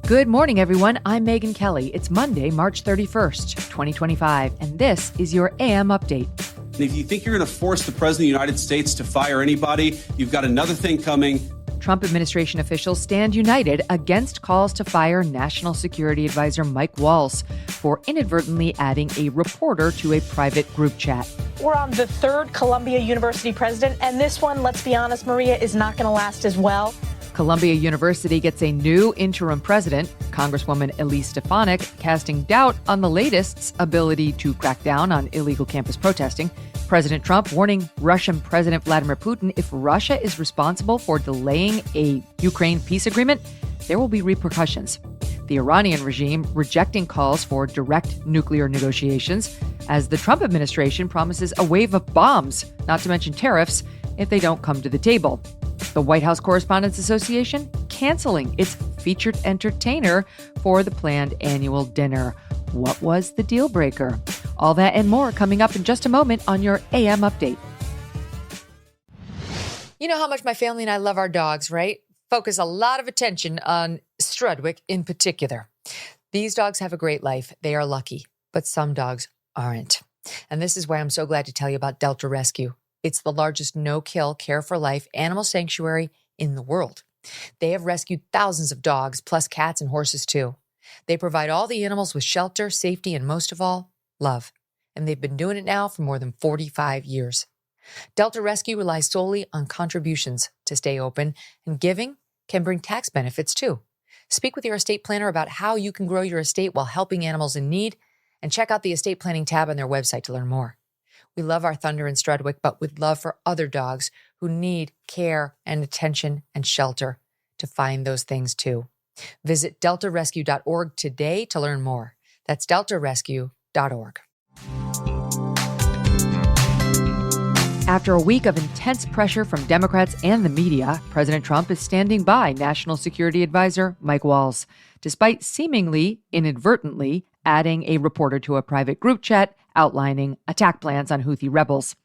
Good morning, everyone. I'm Megyn Kelly. It's Monday, March 31st, 2025, and this is your AM Update. And if you think you're going to force the President of the United States to fire anybody, you've got another thing coming. Trump administration officials stand united against calls to fire National Security Advisor Mike Waltz for inadvertently adding a reporter to a private group chat. We're on the third Columbia University president, and this one, let's be honest, Maria, is not going to last as well. Columbia University gets a new interim president, Congresswoman Elise Stefanik, casting doubt on the latest's ability to crack down on illegal campus protesting. President Trump warning Russian President Vladimir Putin if Russia is responsible for delaying a Ukraine peace agreement, there will be repercussions. The Iranian regime rejecting calls for direct nuclear negotiations as the Trump administration promises a wave of bombs, not to mention tariffs, if they don't come to the table. The White House Correspondents Association canceling its featured entertainer for the planned annual dinner. What was the deal breaker? All that and more coming up in just a moment on your AM Update. You know how much my family and I love our dogs, right? Focus a lot of attention on Strudwick in particular. These dogs have a great life. They are lucky, but some dogs aren't. And this is why I'm so glad to tell you about Delta Rescue. It's the largest no-kill, care-for-life animal sanctuary in the world. They have rescued thousands of dogs, plus cats and horses too. They provide all the animals with shelter, safety, and most of all, love. And they've been doing it now for more than 45 years. Delta Rescue relies solely on contributions to stay open, and giving can bring tax benefits too. Speak with your estate planner about how you can grow your estate while helping animals in need, and check out the estate planning tab on their website to learn more. We love our Thunder and Strudwick, but with love for other dogs who need care and attention and shelter to find those things too. Visit deltarescue.org today to learn more. That's deltarescue.org. After a week of intense pressure from Democrats and the media, President Trump is standing by National Security Advisor Mike Waltz, despite seemingly inadvertently adding a reporter to a private group chat outlining attack plans on Houthi rebels.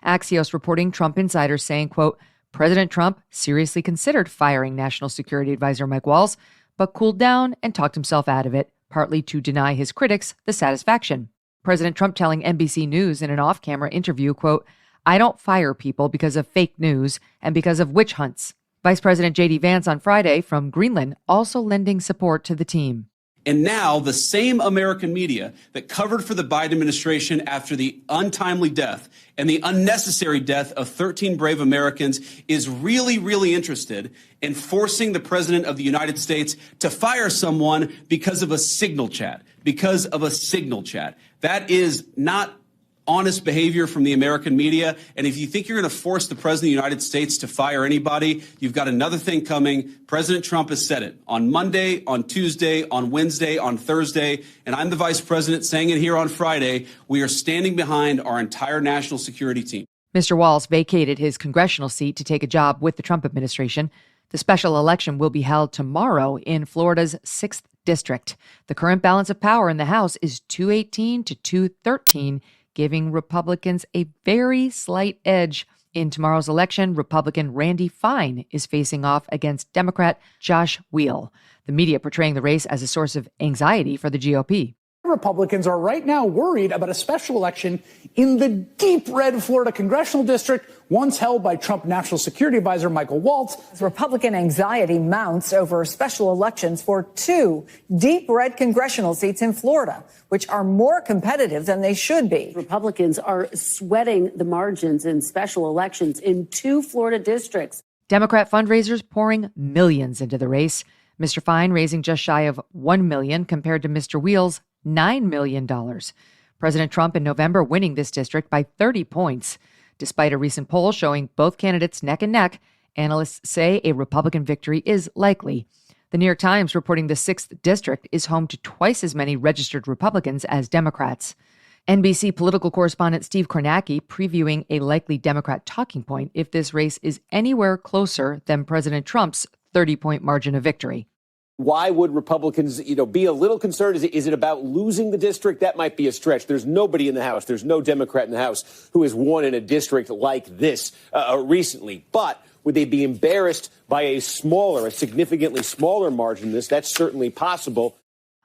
Axios reporting Trump insiders saying, quote, President Trump seriously considered firing National Security Advisor Mike Waltz, but cooled down and talked himself out of it, partly to deny his critics the satisfaction. President Trump telling NBC News in an off-camera interview, quote, I don't fire people because of fake news and because of witch hunts. Vice President J.D. Vance on Friday from Greenland also lending support to the team. And now the same American media that covered for the Biden administration after the untimely death and the unnecessary death of 13 brave Americans is really, really interested in forcing the President of the United States to fire someone because of a signal chat, That is not honest behavior from the American media. And if you think you're going to force the President of the United States to fire anybody, you've got another thing coming. President Trump has said it on Monday, on Tuesday, on Wednesday, on Thursday. And I'm the Vice President saying it here on Friday. We are standing behind our entire national security team. Mr. Waltz vacated his congressional seat to take a job with the Trump administration. The special election will be held tomorrow in Florida's 6th district. The current balance of power in the House is 218 to 213, giving Republicans a very slight edge. In tomorrow's election, Republican Randy Fine is facing off against Democrat Josh Weil, the media portraying the race as a source of anxiety for the GOP. Republicans are right now worried about a special election in the deep red Florida congressional district, once held by Trump National Security Advisor Michael Waltz. Republican anxiety mounts over special elections for 2 deep red congressional seats in Florida, which are more competitive than they should be. Republicans are sweating the margins in special elections in 2 Florida districts. Democrat fundraisers pouring millions into the race. Mr. Fine raising just shy of $1 million compared to Mr. Weil's $9 million. President Trump in November winning this district by 30 points. Despite a recent poll showing both candidates neck and neck, analysts say a Republican victory is likely. The New York Times reporting the 6th district is home to twice as many registered Republicans as Democrats. NBC political correspondent Steve Kornacki previewing a likely Democrat talking point if this race is anywhere closer than President Trump's 30-point margin of victory. Why would Republicans, be a little concerned? Is it about losing the district? That might be a stretch. There's nobody in the House. There's no Democrat in the House who has won in a district like this recently. But Would they be embarrassed by a significantly smaller margin than this? That's certainly possible.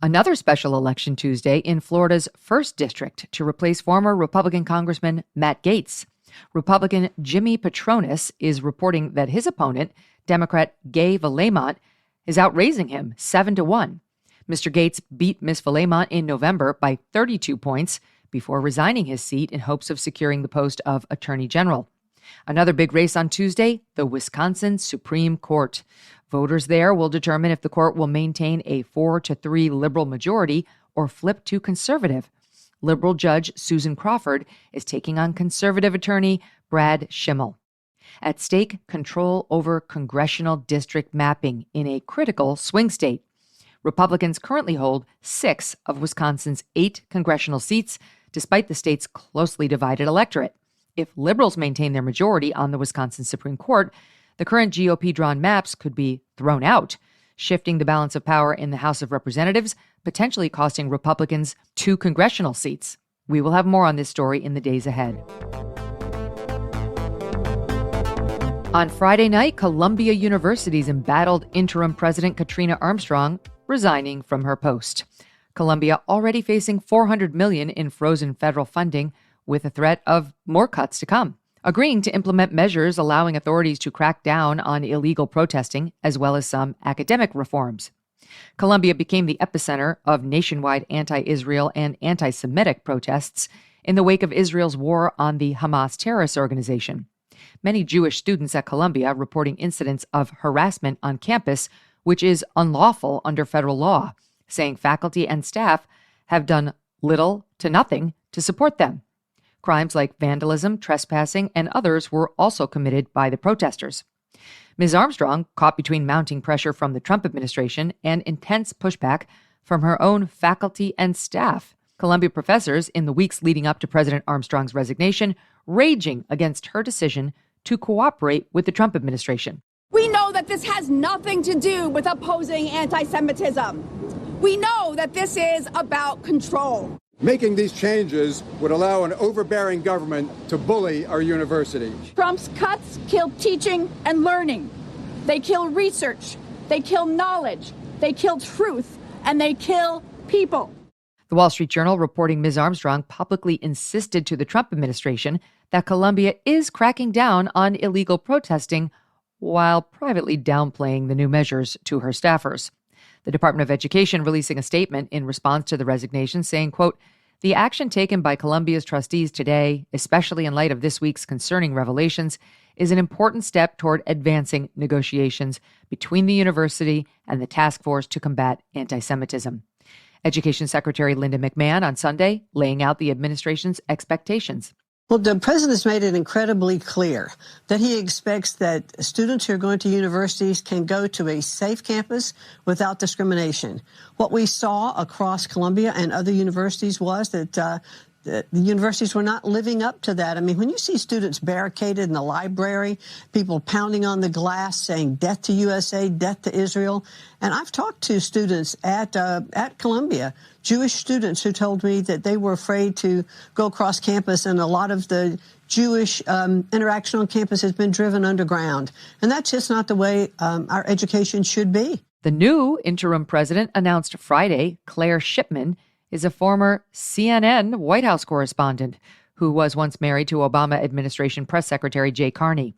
Another special election Tuesday in Florida's 1st District to replace former Republican Congressman Matt Gaetz. Republican Jimmy Patronis is reporting that his opponent, Democrat Gay Vallemont, is outraising him 7-1. Mr. Gaetz beat Ms. Vallemont in November by 32 points before resigning his seat in hopes of securing the post of Attorney General. Another big race on Tuesday, the Wisconsin Supreme Court. Voters there will determine if the court will maintain a 4-3 liberal majority or flip to conservative. Liberal Judge Susan Crawford is taking on conservative attorney Brad Schimmel. At stake, control over congressional district mapping in a critical swing state. Republicans currently hold 6 of Wisconsin's 8 congressional seats, despite the state's closely divided electorate. If liberals maintain their majority on the Wisconsin Supreme Court, the current GOP-drawn maps could be thrown out, shifting the balance of power in the House of Representatives, potentially costing Republicans 2 congressional seats. We will have more on this story in the days ahead. On Friday night, Columbia University's embattled interim president Katrina Armstrong resigning from her post. Columbia already facing $400 million in frozen federal funding, with a threat of more cuts to come, agreeing to implement measures allowing authorities to crack down on illegal protesting, as well as some academic reforms. Columbia became the epicenter of nationwide anti-Israel and anti-Semitic protests in the wake of Israel's war on the Hamas terrorist organization. Many Jewish students at Columbia reporting incidents of harassment on campus, which is unlawful under federal law, saying faculty and staff have done little to nothing to support them. Crimes like vandalism, trespassing, and others were also committed by the protesters. Ms. Armstrong, caught between mounting pressure from the Trump administration and intense pushback from her own faculty and staff. Columbia professors, in the weeks leading up to President Armstrong's resignation, raging against her decision to cooperate with the Trump administration. We know that this has nothing to do with opposing anti-Semitism. We know that this is about control. Making these changes would allow an overbearing government to bully our university. Trump's cuts kill teaching and learning. They kill research. They kill knowledge. They kill truth. And they kill people. The Wall Street Journal reporting Ms. Armstrong publicly insisted to the Trump administration that Columbia is cracking down on illegal protesting while privately downplaying the new measures to her staffers. The Department of Education releasing a statement in response to the resignation saying, quote, "The action taken by Columbia's trustees today, especially in light of this week's concerning revelations, is an important step toward advancing negotiations between the university and the task force to combat anti-Semitism." Education Secretary Linda McMahon on Sunday laying out the administration's expectations. Well, the president's made it incredibly clear that he expects that students who are going to universities can go to a safe campus without discrimination. What we saw across Columbia and other universities was that the universities were not living up to that. I mean, when you see students barricaded in the library, people pounding on the glass saying death to USA, death to Israel. And I've talked to students at Columbia, Jewish students who told me that they were afraid to go across campus, and a lot of the Jewish interaction on campus has been driven underground. And that's just not the way our education should be. The new interim president announced Friday, Claire Shipman, is a former CNN White House correspondent who was once married to Obama administration press secretary Jay Carney.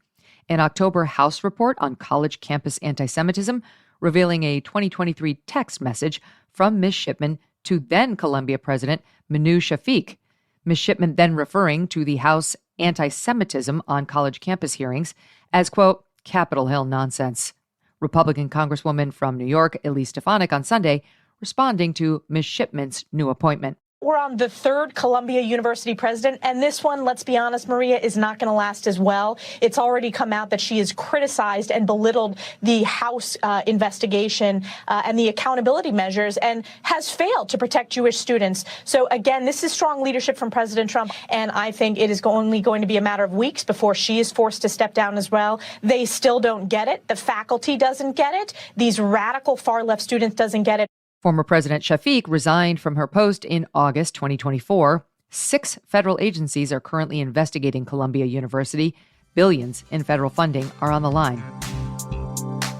An October House report on college campus anti-Semitism revealing a 2023 text message from Ms. Shipman to then Columbia President Manu Shafiq. Ms. Shipman then referring to the House anti-Semitism on college campus hearings as, quote, Capitol Hill nonsense. Republican Congresswoman from New York, Elise Stefanik, on Sunday responding to Ms. Shipman's new appointment. We're on the 3rd Columbia University president, and this one, let's be honest, Maria, is not going to last as well. It's already come out that she has criticized and belittled the House investigation and the accountability measures and has failed to protect Jewish students. So, again, this is strong leadership from President Trump, and I think it is only going to be a matter of weeks before she is forced to step down as well. They still don't get it. The faculty doesn't get it. These radical far-left students doesn't get it. Former President Shafiq resigned from her post in August 2024. 6 federal agencies are currently investigating Columbia University, billions in federal funding are on the line.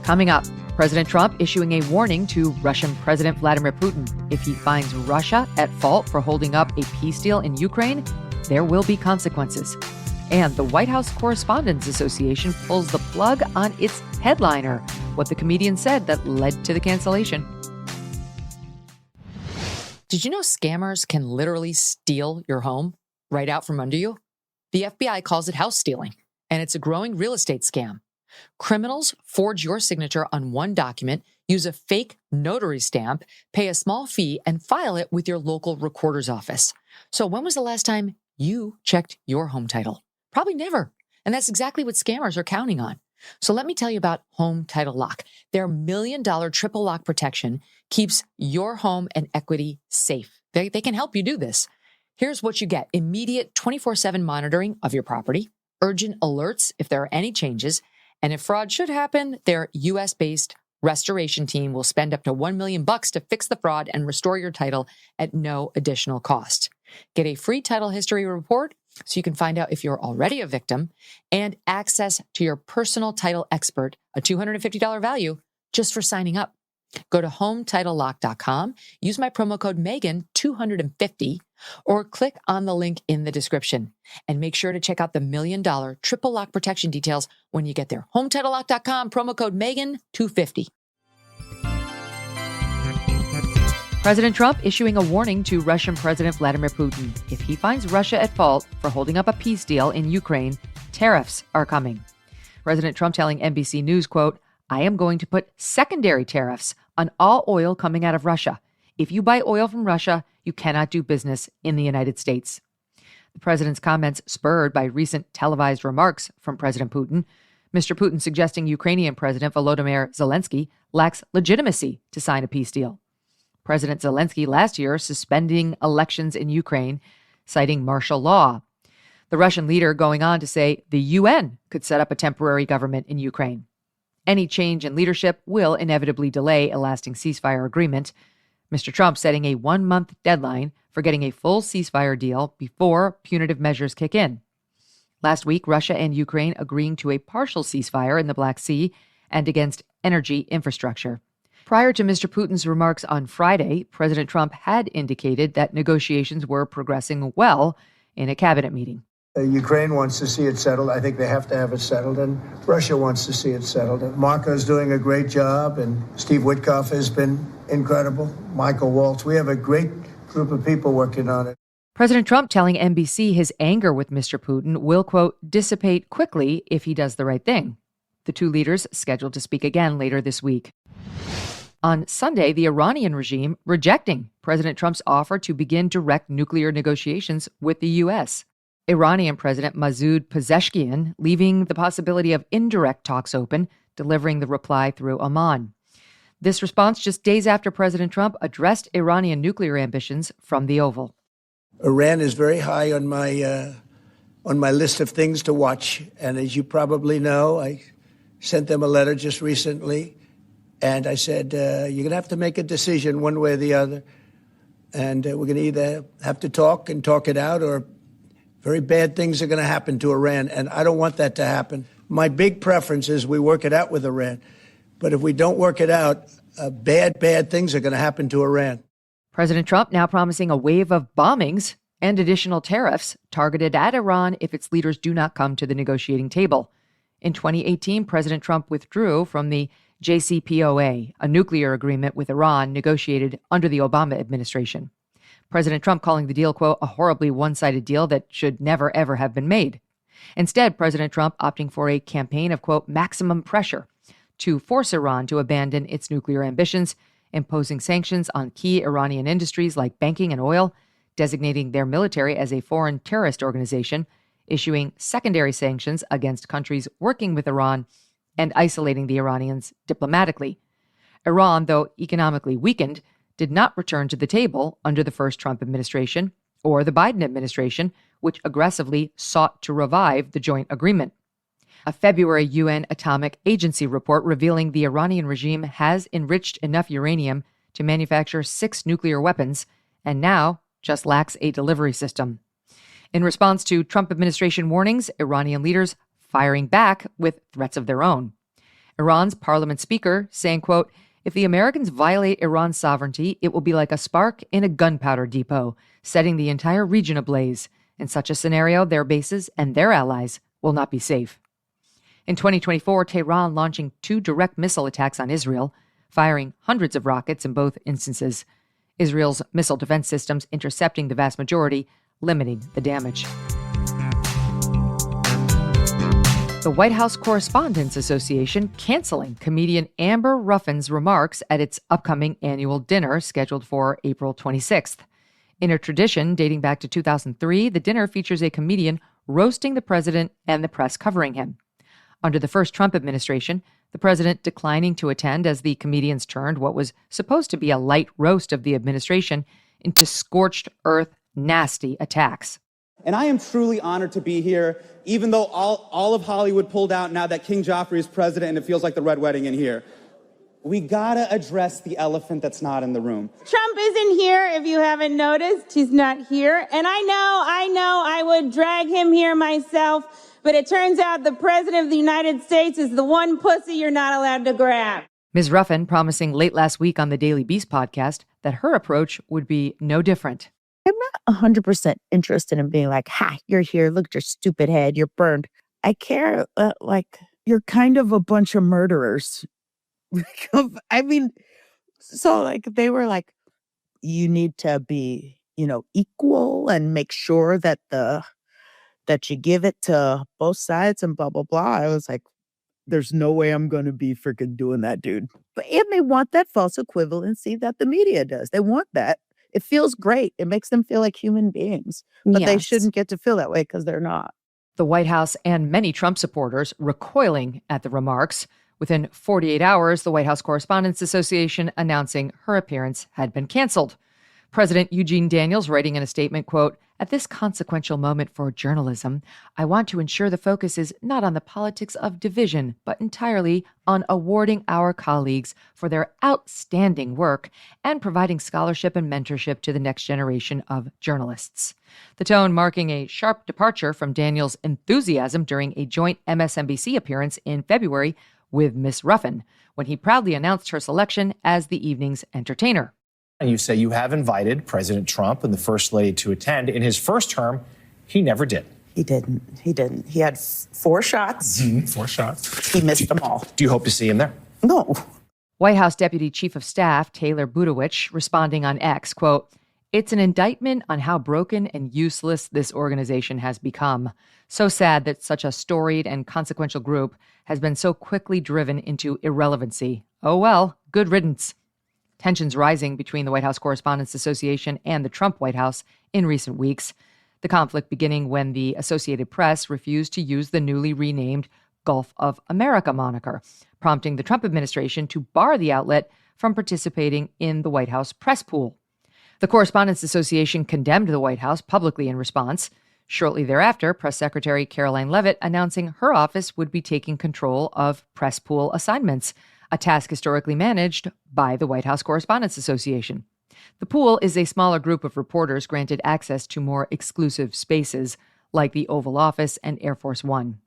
Coming up, President Trump issuing a warning to Russian President Vladimir Putin. If he finds Russia at fault for holding up a peace deal in Ukraine, there will be consequences. And the White House Correspondents Association pulls the plug on its headliner, what the comedian said that led to the cancellation. Did you know scammers can literally steal your home right out from under you? The FBI calls it house stealing, and it's a growing real estate scam. Criminals forge your signature on one document, use a fake notary stamp, pay a small fee, and file it with your local recorder's office. So when was the last time you checked your home title? Probably never. And that's exactly what scammers are counting on. So let me tell you about Home Title Lock. Their $1 million triple lock protection keeps your home and equity safe. They can help you do this. Here's what you get: immediate 24/7 monitoring of your property, urgent alerts if there are any changes, and if fraud should happen, their U.S.-based restoration team will spend up to $1 million to fix the fraud and restore your title at no additional cost. Get a free title history report so you can find out if you're already a victim, and access to your personal title expert, a $250 value just for signing up. Go to HometitleLock.com, use my promo code Megyn 250, or click on the link in the description. And make sure to check out the $1 million triple lock protection details when you get there. HometitleLock.com, promo code Megyn 250. President Trump issuing a warning to Russian President Vladimir Putin. If he finds Russia at fault for holding up a peace deal in Ukraine, tariffs are coming. President Trump telling NBC News, quote, "I am going to put secondary tariffs on all oil coming out of Russia. If you buy oil from Russia, you cannot do business in the United States." The president's comments spurred by recent televised remarks from President Putin. Mr. Putin suggesting Ukrainian President Volodymyr Zelensky lacks legitimacy to sign a peace deal. President Zelensky last year suspending elections in Ukraine, citing martial law. The Russian leader going on to say the UN could set up a temporary government in Ukraine. Any change in leadership will inevitably delay a lasting ceasefire agreement. Mr. Trump setting a 1-month deadline for getting a full ceasefire deal before punitive measures kick in. Last week, Russia and Ukraine agreeing to a partial ceasefire in the Black Sea and against energy infrastructure. Prior to Mr. Putin's remarks on Friday, President Trump had indicated that negotiations were progressing well in a cabinet meeting. Ukraine wants to see it settled. I think they have to have it settled, and Russia wants to see it settled. Marco's doing a great job, and Steve Witkoff has been incredible. Michael Waltz. We have a great group of people working on it. President Trump telling NBC his anger with Mr. Putin will, quote, dissipate quickly if he does the right thing. The two leaders scheduled to speak again later this week. On Sunday, the Iranian regime rejecting President Trump's offer to begin direct nuclear negotiations with the U.S. Iranian President Masoud Pezeshkian leaving the possibility of indirect talks open, delivering the reply through Oman. This response just days after President Trump addressed Iranian nuclear ambitions from the Oval. Iran is very high on my list of things to watch. And as you probably know, I sent them a letter just recently. And I said, you're going to have to make a decision one way or the other. And we're going to either have to talk it out, or very bad things are going to happen to Iran. And I don't want that to happen. My big preference is we work it out with Iran. But if we don't work it out, bad things are going to happen to Iran. President Trump now promising a wave of bombings and additional tariffs targeted at Iran if its leaders do not come to the negotiating table. In 2018, President Trump withdrew from the JCPOA, a nuclear agreement with Iran negotiated under the Obama administration. President Trump calling the deal, quote, a horribly one-sided deal that should never, ever have been made. Instead, President Trump opting for a campaign of, quote, maximum pressure to force Iran to abandon its nuclear ambitions, imposing sanctions on key Iranian industries like banking and oil, designating their military as a foreign terrorist organization, issuing secondary sanctions against countries working with Iran, and isolating the Iranians diplomatically. Iran, though economically weakened, did not return to the table under the first Trump administration or the Biden administration, which aggressively sought to revive the joint agreement. A February UN Atomic Agency report revealing the Iranian regime has enriched enough uranium to manufacture 6 nuclear weapons and now just lacks a delivery system. In response to Trump administration warnings, Iranian leaders firing back with threats of their own. Iran's parliament speaker saying, quote, "If the Americans violate Iran's sovereignty, it will be like a spark in a gunpowder depot, setting the entire region ablaze. In such a scenario, their bases and their allies will not be safe." In 2024, Tehran launching 2 direct missile attacks on Israel, firing hundreds of rockets in both instances. Israel's missile defense systems intercepting the vast majority, limiting the damage. The White House Correspondents Association canceling comedian Amber Ruffin's remarks at its upcoming annual dinner scheduled for April 26th. In a tradition dating back to 2003, the dinner features a comedian roasting the president and the press covering him. Under the first Trump administration, the president declining to attend as the comedians turned what was supposed to be a light roast of the administration into scorched earth, nasty attacks. And I am truly honored to be here, even though all of Hollywood pulled out now that King Joffrey is president and it feels like the Red Wedding in here. We gotta address the elephant that's not in the room. Trump isn't here, if you haven't noticed. He's not here. And I know I would drag him here myself, but it turns out the president of the United States is the one pussy you're not allowed to grab. Ms. Ruffin promising late last week on the Daily Beast podcast that her approach would be no different. I'm not 100% interested in being like, ha, you're here. Look at your stupid head. You're burned. I care, you're kind of a bunch of murderers. I mean, so they were like, you need to be, equal and make sure that that you give it to both sides and blah, blah, blah. I was like, there's no way I'm going to be freaking doing that, dude. And they want that false equivalency that the media does. They want that. It feels great. It makes them feel like human beings. But they shouldn't get to feel that way because they're not. The White House and many Trump supporters recoiling at the remarks. Within 48 hours, the White House Correspondents Association announcing her appearance had been canceled. President Eugene Daniels writing in a statement, quote, "At this consequential moment for journalism, I want to ensure the focus is not on the politics of division, but entirely on awarding our colleagues for their outstanding work and providing scholarship and mentorship to the next generation of journalists." The tone marking a sharp departure from Daniels' enthusiasm during a joint MSNBC appearance in February with Ms. Ruffin, when he proudly announced her selection as the evening's entertainer. You say you have invited President Trump and the First Lady to attend. In his first term, he never did. He didn't. He had 4 shots. 4 shots. He missed them all. Do you hope to see him there? No. White House Deputy Chief of Staff Taylor Budowich responding on X, quote, "It's an indictment on how broken and useless this organization has become. So sad that such a storied and consequential group has been so quickly driven into irrelevancy. Oh well, good riddance." Tensions rising between the White House Correspondents Association and the Trump White House in recent weeks. The conflict beginning when the Associated Press refused to use the newly renamed Gulf of America moniker, prompting the Trump administration to bar the outlet from participating in the White House press pool. The Correspondents Association condemned the White House publicly in response. Shortly thereafter, Press Secretary Caroline Leavitt announcing her office would be taking control of press pool assignments, a task historically managed by the White House Correspondents Association. The pool is a smaller group of reporters granted access to more exclusive spaces, like the Oval Office and Air Force One.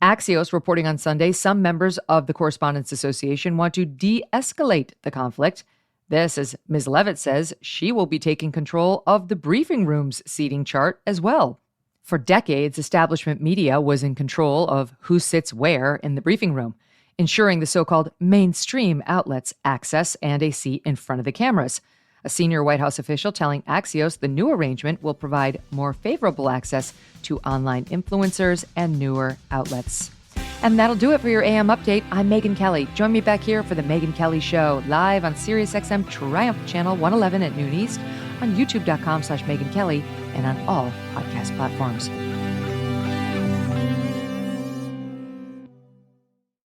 Axios reporting on Sunday, some members of the Correspondents Association want to de-escalate the conflict. This, as Ms. Leavitt says, she will be taking control of the briefing room's seating chart as well. For decades, establishment media was in control of who sits where in the briefing room, ensuring the so-called mainstream outlets access and a seat in front of the cameras. A senior White House official telling Axios the new arrangement will provide more favorable access to online influencers and newer outlets. And that'll do it for your AM update. I'm Megyn Kelly. Join me back here for the Megyn Kelly Show, live on SiriusXM Triumph Channel 111 at noon East, on youtube.com/Megyn Kelly, and on all podcast platforms.